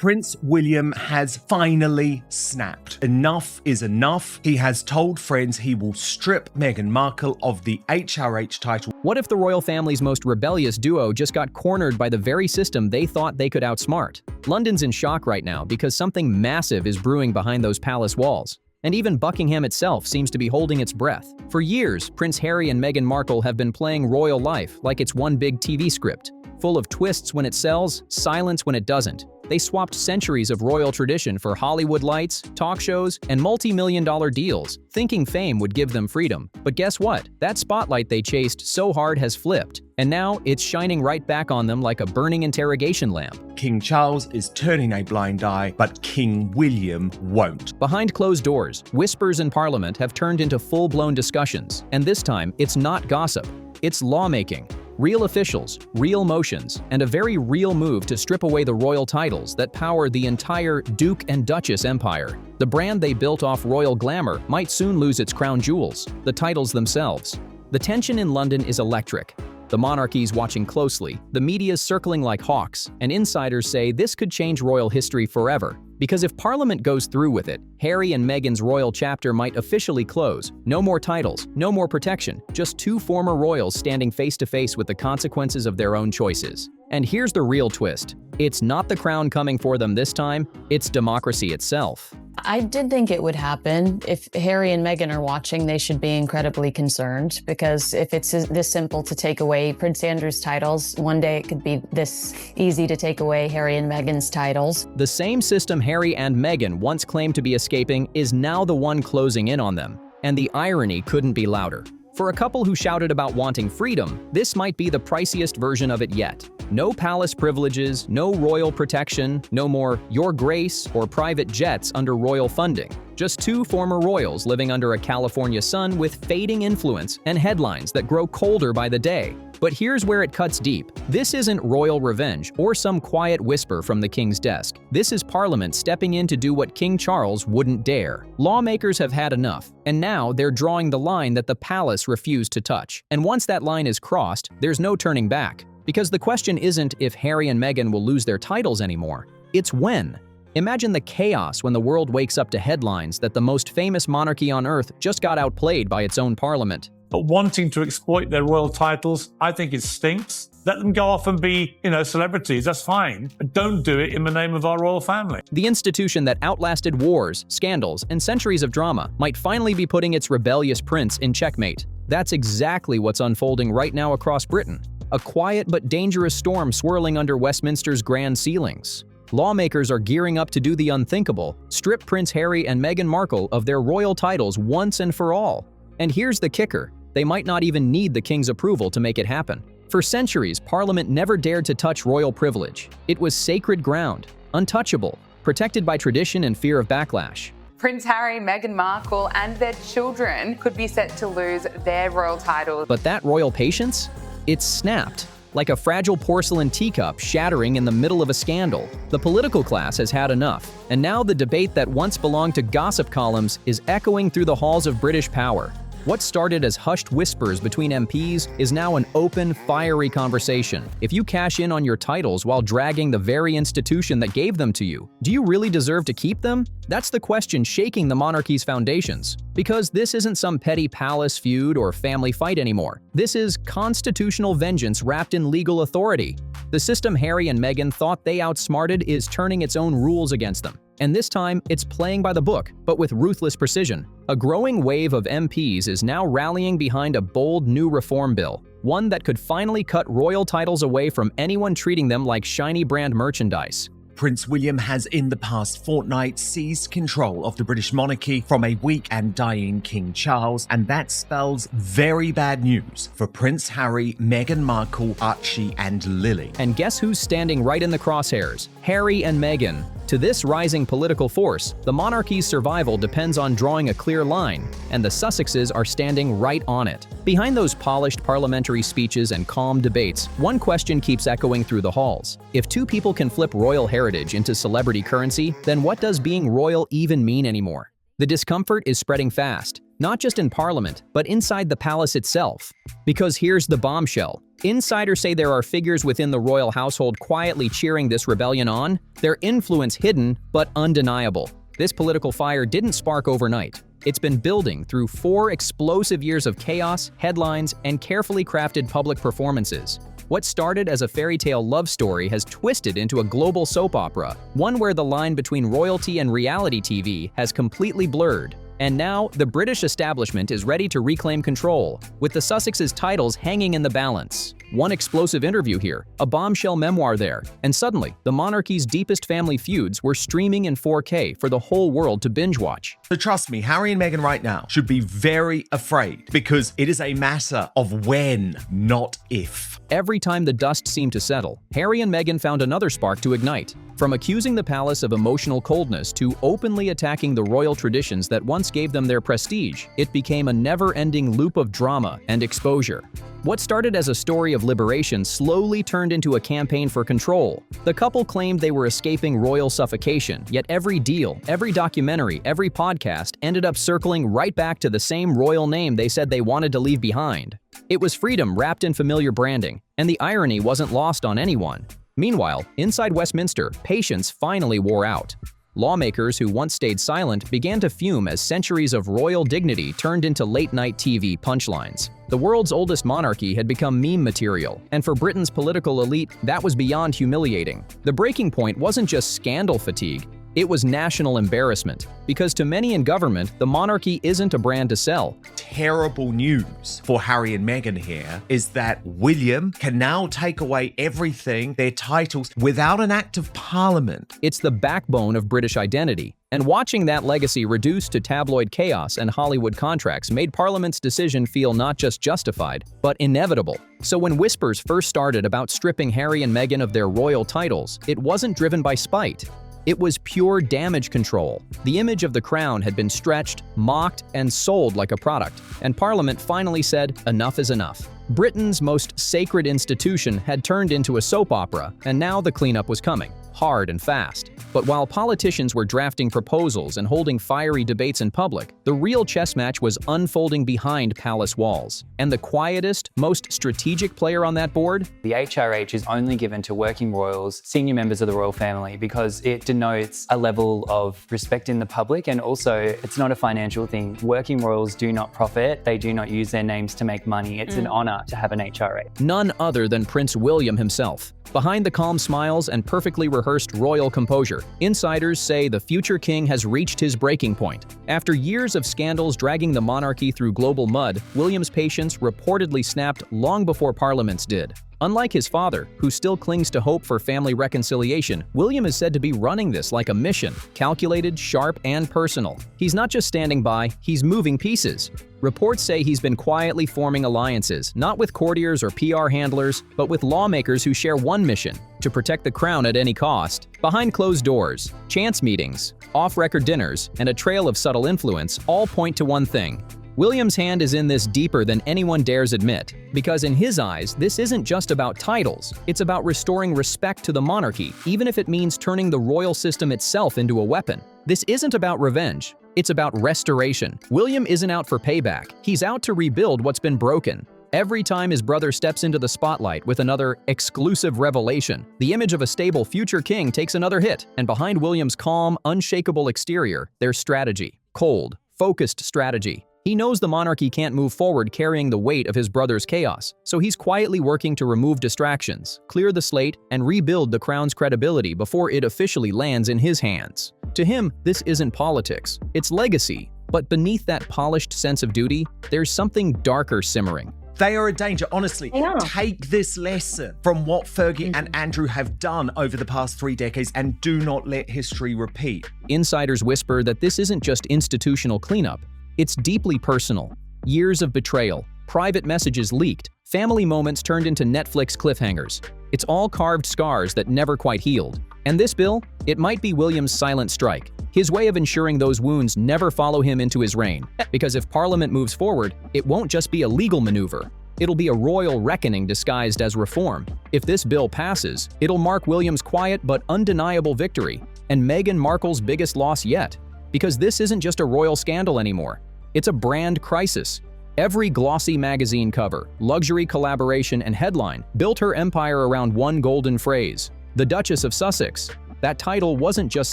Prince William has finally snapped. Enough is enough. He has told friends he will strip Meghan Markle of the HRH title. What if the royal family's most rebellious duo just got cornered by the very system they thought they could outsmart? London's in shock right now because something massive is brewing behind those palace walls. And even Buckingham itself seems to be holding its breath. For years, Prince Harry and Meghan Markle have been playing royal life like it's one big TV script, full of twists when it sells, silence when it doesn't. They swapped centuries of royal tradition for Hollywood lights, talk shows, and multi-million-dollar deals, thinking fame would give them freedom. But guess what? That spotlight they chased so hard has flipped, and now it's shining right back on them like a burning interrogation lamp. King Charles is turning a blind eye, but King William won't. Behind closed doors, whispers in Parliament have turned into full-blown discussions, and this time it's not gossip, it's lawmaking. Real officials, real motions, and a very real move to strip away the royal titles that power the entire Duke and Duchess empire. The brand they built off royal glamour might soon lose its crown jewels, the titles themselves. The tension in London is electric. The monarchy's watching closely, the media's circling like hawks, and insiders say this could change royal history forever. Because if Parliament goes through with it, Harry and Meghan's royal chapter might officially close. No more titles, no more protection, just two former royals standing face to face with the consequences of their own choices. And here's the real twist. It's not the crown coming for them this time, it's democracy itself. I did think it would happen. If Harry and Meghan are watching, they should be incredibly concerned, because if it's this simple to take away Prince Andrew's titles, one day it could be this easy to take away Harry and Meghan's titles. The same system Harry and Meghan once claimed to be escaping is now the one closing in on them. And the irony couldn't be louder. For a couple who shouted about wanting freedom, this might be the priciest version of it yet. No palace privileges, no royal protection, no more Your Grace or private jets under royal funding. Just two former royals living under a California sun with fading influence and headlines that grow colder by the day. But here's where it cuts deep. This isn't royal revenge or some quiet whisper from the king's desk. This is Parliament stepping in to do what King Charles wouldn't dare. Lawmakers have had enough, and now they're drawing the line that the palace refused to touch. And once that line is crossed, there's no turning back. Because the question isn't if Harry and Meghan will lose their titles anymore, it's when. Imagine the chaos when the world wakes up to headlines that the most famous monarchy on earth just got outplayed by its own parliament. But wanting to exploit their royal titles, I think it stinks. Let them go off and be, celebrities, that's fine. But don't do it in the name of our royal family. The institution that outlasted wars, scandals, and centuries of drama might finally be putting its rebellious prince in checkmate. That's exactly what's unfolding right now across Britain. A quiet but dangerous storm swirling under Westminster's grand ceilings. Lawmakers are gearing up to do the unthinkable, strip Prince Harry and Meghan Markle of their royal titles once and for all. And here's the kicker. They might not even need the king's approval to make it happen. For centuries, Parliament never dared to touch royal privilege. It was sacred ground, untouchable, protected by tradition and fear of backlash. Prince Harry, Meghan Markle, and their children could be set to lose their royal titles. But that royal patience? It's snapped, like a fragile porcelain teacup shattering in the middle of a scandal. The political class has had enough, and now the debate that once belonged to gossip columns is echoing through the halls of British power. What started as hushed whispers between MPs is now an open, fiery conversation. If you cash in on your titles while dragging the very institution that gave them to you, do you really deserve to keep them? That's the question shaking the monarchy's foundations. Because this isn't some petty palace feud or family fight anymore. This is constitutional vengeance wrapped in legal authority. The system Harry and Meghan thought they outsmarted is turning its own rules against them. And this time, it's playing by the book, but with ruthless precision. A growing wave of MPs is now rallying behind a bold new reform bill, one that could finally cut royal titles away from anyone treating them like shiny brand merchandise. Prince William has in the past fortnight seized control of the British monarchy from a weak and dying King Charles, and that spells very bad news for Prince Harry, Meghan Markle, Archie, and Lily. And guess who's standing right in the crosshairs? Harry and Meghan. To this rising political force, the monarchy's survival depends on drawing a clear line, and the Sussexes are standing right on it. Behind those polished parliamentary speeches and calm debates, one question keeps echoing through the halls. If two people can flip royal heritage into celebrity currency, then what does being royal even mean anymore? The discomfort is spreading fast. not just in Parliament, but inside the palace itself. Because here's the bombshell. Insiders say there are figures within the royal household quietly cheering this rebellion on, their influence hidden but undeniable. This political fire didn't spark overnight. It's been building through 4 explosive years of chaos, headlines, and carefully crafted public performances. What started as a fairy tale love story has twisted into a global soap opera, one where the line between royalty and reality TV has completely blurred. And now, the British establishment is ready to reclaim control, with the Sussexes' titles hanging in the balance. One explosive interview here, a bombshell memoir there, and suddenly, the monarchy's deepest family feuds were streaming in 4K for the whole world to binge-watch. So trust me, Harry and Meghan right now should be very afraid, because it is a matter of when, not if. Every time the dust seemed to settle, Harry and Meghan found another spark to ignite. From accusing the palace of emotional coldness to openly attacking the royal traditions that once gave them their prestige, it became a never-ending loop of drama and exposure. What started as a story of liberation slowly turned into a campaign for control. The couple claimed they were escaping royal suffocation, yet every deal, every documentary, every podcast ended up circling right back to the same royal name they said they wanted to leave behind. It was freedom wrapped in familiar branding, and the irony wasn't lost on anyone. Meanwhile, inside Westminster, patience finally wore out. Lawmakers who once stayed silent began to fume as centuries of royal dignity turned into late-night TV punchlines. The world's oldest monarchy had become meme material, and for Britain's political elite, that was beyond humiliating. The breaking point wasn't just scandal fatigue, it was national embarrassment, because to many in government, the monarchy isn't a brand to sell. Terrible news for Harry and Meghan here is that William can now take away everything, their titles, without an act of parliament. It's the backbone of British identity. And watching that legacy reduced to tabloid chaos and Hollywood contracts made Parliament's decision feel not just justified, but inevitable. So when whispers first started about stripping Harry and Meghan of their royal titles, it wasn't driven by spite. It was pure damage control. The image of the crown had been stretched, mocked, and sold like a product, and Parliament finally said, enough is enough. Britain's most sacred institution had turned into a soap opera, and now the cleanup was coming, hard and fast. But while politicians were drafting proposals and holding fiery debates in public, the real chess match was unfolding behind palace walls. And the quietest, most strategic player on that board? The HRH is only given to working royals, senior members of the royal family, because it denotes a level of respect in the public, and also it's not a financial thing. Working royals do not profit, they do not use their names to make money. It's an honor to have an HRH. None other than Prince William himself. Behind the calm smiles and perfectly rehearsed royal composure, insiders say the future king has reached his breaking point. After years of scandals dragging the monarchy through global mud, William's patience reportedly snapped long before Parliament's did. Unlike his father, who still clings to hope for family reconciliation, William is said to be running this like a mission, calculated, sharp, and personal. He's not just standing by, he's moving pieces. Reports say he's been quietly forming alliances, not with courtiers or PR handlers, but with lawmakers who share one mission: to protect the crown at any cost. Behind closed doors, chance meetings, off-record dinners, and a trail of subtle influence all point to one thing: William's hand is in this deeper than anyone dares admit, because in his eyes, this isn't just about titles, it's about restoring respect to the monarchy, even if it means turning the royal system itself into a weapon. This isn't about revenge, it's about restoration. William isn't out for payback, he's out to rebuild what's been broken. Every time his brother steps into the spotlight with another exclusive revelation, the image of a stable future king takes another hit, and behind William's calm, unshakable exterior, there's strategy. Cold, focused strategy. He knows the monarchy can't move forward carrying the weight of his brother's chaos, so he's quietly working to remove distractions, clear the slate, and rebuild the crown's credibility before it officially lands in his hands. To him, this isn't politics, it's legacy. But beneath that polished sense of duty, there's something darker simmering. They are a danger, honestly. Take this lesson from what Fergie and Andrew have done over the past 3 decades and do not let history repeat. Insiders whisper that this isn't just institutional cleanup. It's deeply personal. Years of betrayal, private messages leaked, family moments turned into Netflix cliffhangers. It's all carved scars that never quite healed. And this bill? It might be William's silent strike, his way of ensuring those wounds never follow him into his reign. Because if Parliament moves forward, it won't just be a legal maneuver. It'll be a royal reckoning disguised as reform. If this bill passes, it'll mark William's quiet but undeniable victory, and Meghan Markle's biggest loss yet. Because this isn't just a royal scandal anymore. It's a brand crisis. Every glossy magazine cover, luxury collaboration, and headline built her empire around one golden phrase: the Duchess of Sussex. That title wasn't just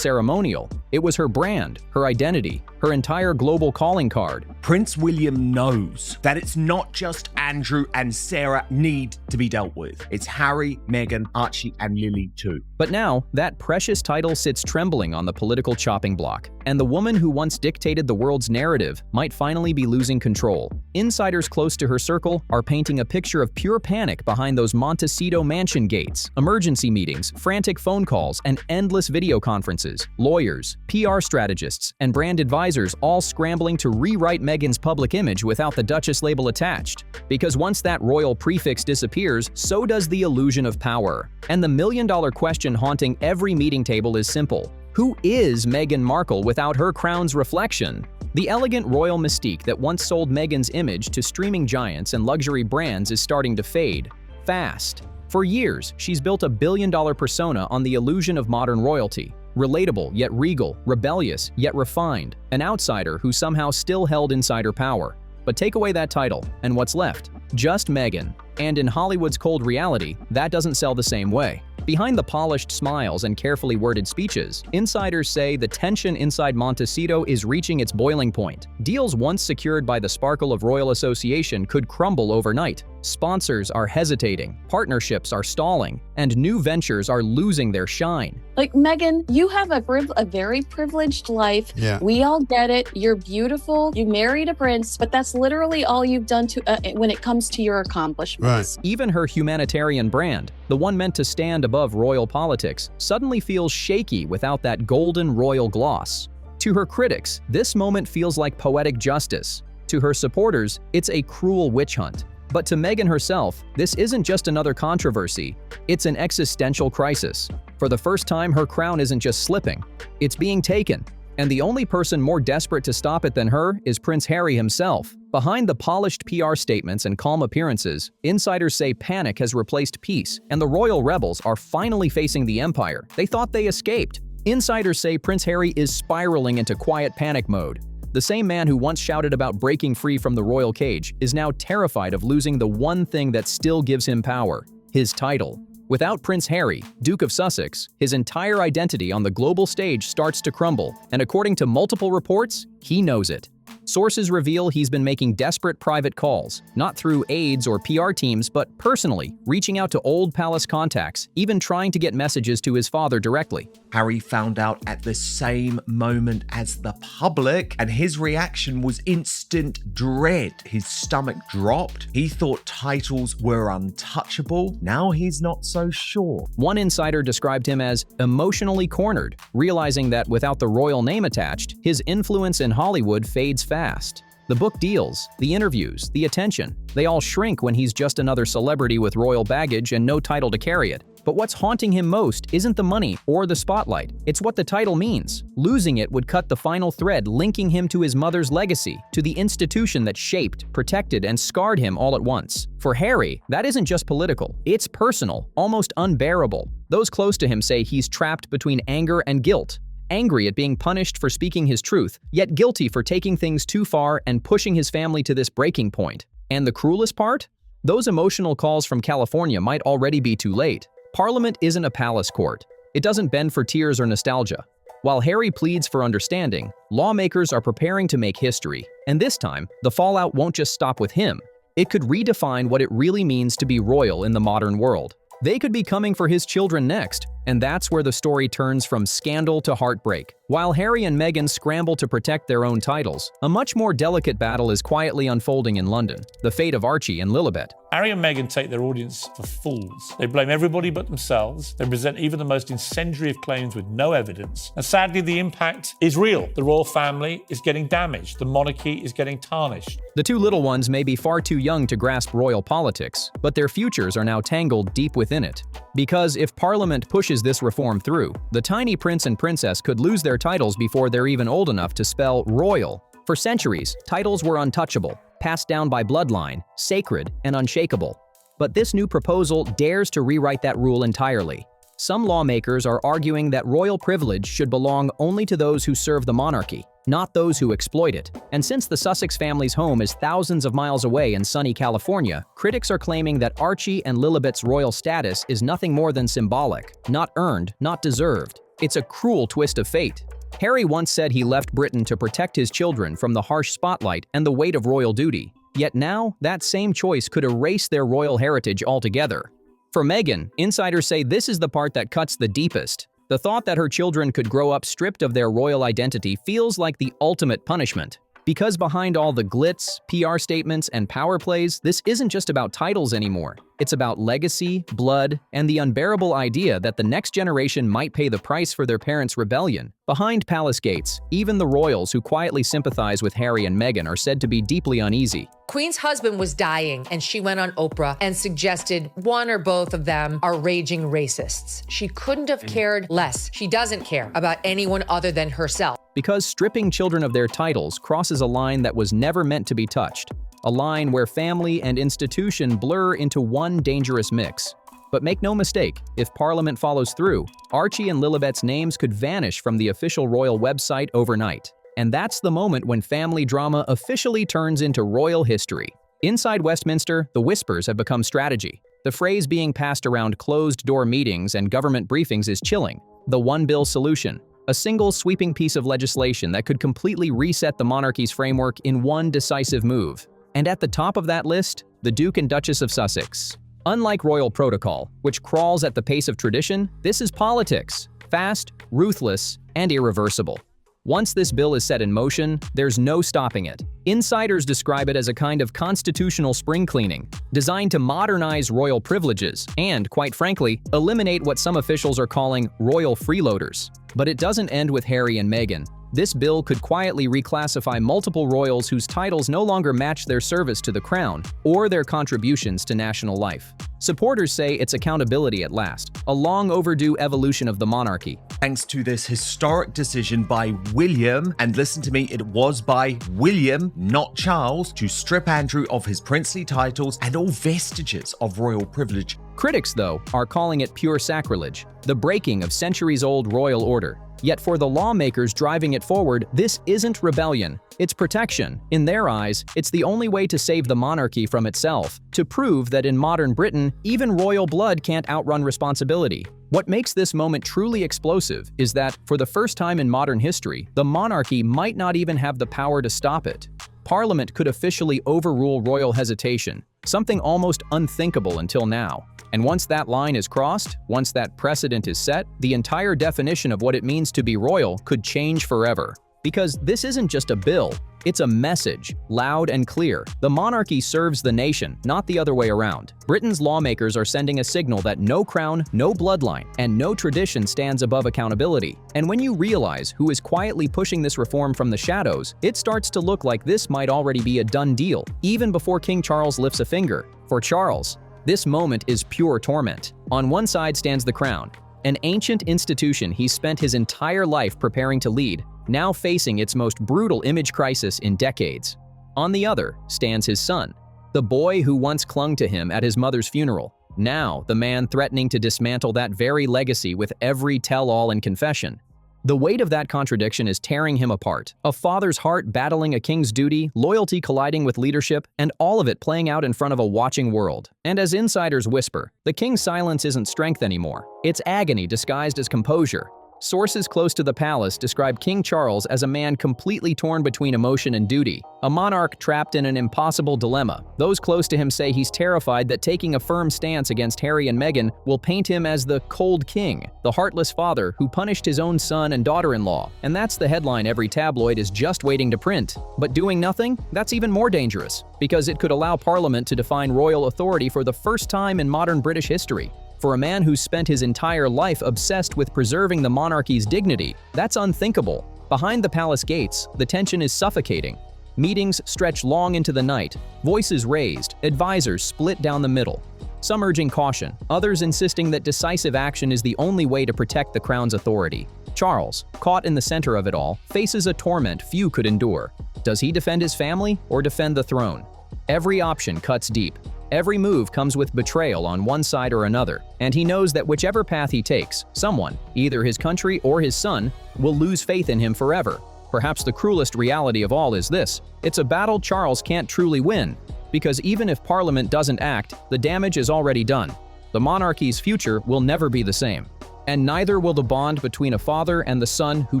ceremonial, it was her brand, her identity, her entire global calling card. Prince William knows that it's not just Andrew and Sarah need to be dealt with. It's Harry, Meghan, Archie, and Lily too. But now, that precious title sits trembling on the political chopping block, and the woman who once dictated the world's narrative might finally be losing control. Insiders close to her circle are painting a picture of pure panic behind those Montecito mansion gates, emergency meetings, frantic phone calls, and endless video conferences. Lawyers, PR strategists, and brand advisors all scrambling to rewrite Meghan's public image without the Duchess label attached. Because once that royal prefix disappears, so does the illusion of power. And the million-dollar question haunting every meeting table is simple: who is Meghan Markle without her crown's reflection? The elegant royal mystique that once sold Meghan's image to streaming giants and luxury brands is starting to fade, fast. For years, she's built a billion-dollar persona on the illusion of modern royalty. Relatable yet regal, rebellious yet refined, an outsider who somehow still held insider power. But take away that title, and what's left? Just Meghan. And in Hollywood's cold reality, that doesn't sell the same way. Behind the polished smiles and carefully worded speeches, insiders say the tension inside Montecito is reaching its boiling point. Deals once secured by the sparkle of royal association could crumble overnight. Sponsors are hesitating, partnerships are stalling, and new ventures are losing their shine. Like, Meghan, you have a very privileged life. Yeah. We all get it. You're beautiful. You married a prince, but that's literally all you've done when it comes to your accomplishments. Right. Even her humanitarian brand, the one meant to stand above royal politics, suddenly feels shaky without that golden royal gloss. To her critics, this moment feels like poetic justice. To her supporters, it's a cruel witch hunt. But to Meghan herself, this isn't just another controversy, it's an existential crisis. For the first time, her crown isn't just slipping, it's being taken. And the only person more desperate to stop it than her is Prince Harry himself. Behind the polished PR statements and calm appearances, insiders say panic has replaced peace, and the royal rebels are finally facing the empire they thought they escaped. Insiders say Prince Harry is spiraling into quiet panic mode. The same man who once shouted about breaking free from the royal cage is now terrified of losing the one thing that still gives him power: his title. Without Prince Harry, Duke of Sussex, his entire identity on the global stage starts to crumble, and according to multiple reports, he knows it. Sources reveal he's been making desperate private calls, not through aides or PR teams, but personally, reaching out to old palace contacts, even trying to get messages to his father directly. Harry found out at the same moment as the public, and his reaction was instant dread. His stomach dropped. He thought titles were untouchable. Now he's not so sure. One insider described him as emotionally cornered, realizing that without the royal name attached, his influence in Hollywood fades fast. The book deals, the interviews, the attention, they all shrink when he's just another celebrity with royal baggage and no title to carry it. But what's haunting him most isn't the money or the spotlight, it's what the title means. Losing it would cut the final thread linking him to his mother's legacy, to the institution that shaped, protected, and scarred him all at once. For Harry, that isn't just political, it's personal, almost unbearable. Those close to him say he's trapped between anger and guilt. Angry at being punished for speaking his truth, yet guilty for taking things too far and pushing his family to this breaking point. And the cruelest part? Those emotional calls from California might already be too late. Parliament isn't a palace court. It doesn't bend for tears or nostalgia. While Harry pleads for understanding, lawmakers are preparing to make history. And this time, the fallout won't just stop with him. It could redefine what it really means to be royal in the modern world. They could be coming for his children next, and that's where the story turns from scandal to heartbreak. While Harry and Meghan scramble to protect their own titles, a much more delicate battle is quietly unfolding in London: the fate of Archie and Lilibet. Harry and Meghan take their audience for fools. They blame everybody but themselves. They present even the most incendiary of claims with no evidence. And sadly, the impact is real. The royal family is getting damaged. The monarchy is getting tarnished. The two little ones may be far too young to grasp royal politics, but their futures are now tangled deep within it. Because if Parliament pushes this reform through, the tiny prince and princess could lose their titles before they're even old enough to spell royal. For centuries, titles were untouchable, passed down by bloodline, sacred and unshakable. But this new proposal dares to rewrite that rule entirely. Some lawmakers are arguing that royal privilege should belong only to those who serve the monarchy, not those who exploit it. And since the Sussex family's home is thousands of miles away in sunny California, critics are claiming that Archie and Lilibet's royal status is nothing more than symbolic, not earned, not deserved. It's a cruel twist of fate. Harry once said he left Britain to protect his children from the harsh spotlight and the weight of royal duty. Yet now, that same choice could erase their royal heritage altogether. For Meghan, insiders say this is the part that cuts the deepest. The thought that her children could grow up stripped of their royal identity feels like the ultimate punishment. Because behind all the glitz, PR statements, and power plays, this isn't just about titles anymore. It's about legacy, blood, and the unbearable idea that the next generation might pay the price for their parents' rebellion. Behind palace gates, even the royals who quietly sympathize with Harry and Meghan are said to be deeply uneasy. Queen's husband was dying, and she went on Oprah and suggested one or both of them are raging racists. She couldn't have cared less. She doesn't care about anyone other than herself. Because stripping children of their titles crosses a line that was never meant to be touched. A line where family and institution blur into one dangerous mix. But make no mistake, if Parliament follows through, Archie and Lilibet's names could vanish from the official royal website overnight. And that's the moment when family drama officially turns into royal history. Inside Westminster, the whispers have become strategy. The phrase being passed around closed-door meetings and government briefings is chilling. The one-bill solution. A single sweeping piece of legislation that could completely reset the monarchy's framework in one decisive move. And at the top of that list, the Duke and Duchess of Sussex. Unlike royal protocol, which crawls at the pace of tradition, this is politics. Fast, ruthless, and irreversible. Once this bill is set in motion, there's no stopping it. Insiders describe it as a kind of constitutional spring cleaning, designed to modernize royal privileges and, quite frankly, eliminate what some officials are calling royal freeloaders. But it doesn't end with Harry and Meghan. This bill could quietly reclassify multiple royals whose titles no longer match their service to the crown or their contributions to national life. Supporters say it's accountability at last, a long overdue evolution of the monarchy. Thanks to this historic decision by William, and listen to me, it was by William, not Charles, to strip Andrew of his princely titles and all vestiges of royal privilege. Critics, though, are calling it pure sacrilege, the breaking of centuries-old royal order. Yet for the lawmakers driving it forward, this isn't rebellion, it's protection. In their eyes, it's the only way to save the monarchy from itself, to prove that in modern Britain, even royal blood can't outrun responsibility. What makes this moment truly explosive is that, for the first time in modern history, the monarchy might not even have the power to stop it. Parliament could officially overrule royal hesitation, something almost unthinkable until now. And once that line is crossed, once that precedent is set, the entire definition of what it means to be royal could change forever. Because this isn't just a bill, it's a message, loud and clear. The monarchy serves the nation, not the other way around. Britain's lawmakers are sending a signal that no crown, no bloodline, and no tradition stands above accountability. And when you realize who is quietly pushing this reform from the shadows, it starts to look like this might already be a done deal, even before King Charles lifts a finger. For Charles, this moment is pure torment. On one side stands the crown, an ancient institution he's spent his entire life preparing to lead, now facing its most brutal image crisis in decades. On the other stands his son, the boy who once clung to him at his mother's funeral, now the man threatening to dismantle that very legacy with every tell-all and confession. The weight of that contradiction is tearing him apart. A father's heart battling a king's duty, loyalty colliding with leadership, and all of it playing out in front of a watching world. And as insiders whisper, the king's silence isn't strength anymore. It's agony disguised as composure. Sources close to the palace describe King Charles as a man completely torn between emotion and duty, a monarch trapped in an impossible dilemma. Those close to him say he's terrified that taking a firm stance against Harry and Meghan will paint him as the cold king, the heartless father who punished his own son and daughter-in-law. And that's the headline every tabloid is just waiting to print. But doing nothing? That's even more dangerous, because it could allow Parliament to define royal authority for the first time in modern British history. For a man who's spent his entire life obsessed with preserving the monarchy's dignity, that's unthinkable. Behind the palace gates, the tension is suffocating. Meetings stretch long into the night, voices raised, advisors split down the middle. Some urging caution, others insisting that decisive action is the only way to protect the crown's authority. Charles, caught in the center of it all, faces a torment few could endure. Does he defend his family or defend the throne? Every option cuts deep. Every move comes with betrayal on one side or another, and he knows that whichever path he takes, someone, either his country or his son, will lose faith in him forever. Perhaps the cruelest reality of all is this: it's a battle Charles can't truly win, because even if Parliament doesn't act, the damage is already done. The monarchy's future will never be the same. And neither will the bond between a father and the son who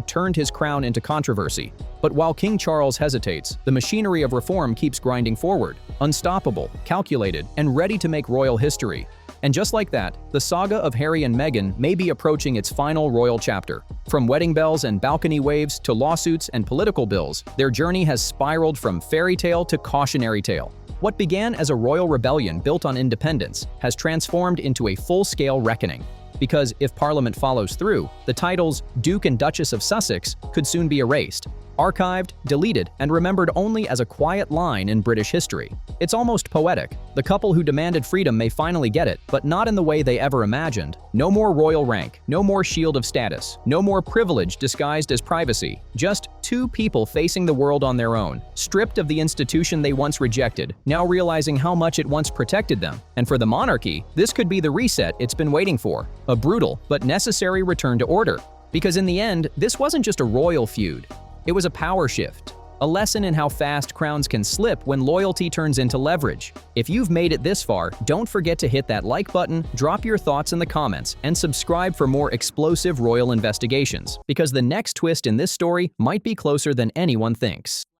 turned his crown into controversy. But while King Charles hesitates, the machinery of reform keeps grinding forward, unstoppable, calculated, and ready to make royal history. And just like that, the saga of Harry and Meghan may be approaching its final royal chapter. From wedding bells and balcony waves to lawsuits and political bills, their journey has spiraled from fairy tale to cautionary tale. What began as a royal rebellion built on independence has transformed into a full-scale reckoning. Because if Parliament follows through, the titles Duke and Duchess of Sussex could soon be erased, archived, deleted, and remembered only as a quiet line in British history. It's almost poetic. The couple who demanded freedom may finally get it, but not in the way they ever imagined. No more royal rank, no more shield of status, no more privilege disguised as privacy. Just two people facing the world on their own, stripped of the institution they once rejected, now realizing how much it once protected them. And for the monarchy, this could be the reset it's been waiting for. A brutal but necessary return to order. Because in the end, this wasn't just a royal feud. It was a power shift, a lesson in how fast crowns can slip when loyalty turns into leverage. If you've made it this far, don't forget to hit that like button, drop your thoughts in the comments, and subscribe for more explosive royal investigations, because the next twist in this story might be closer than anyone thinks.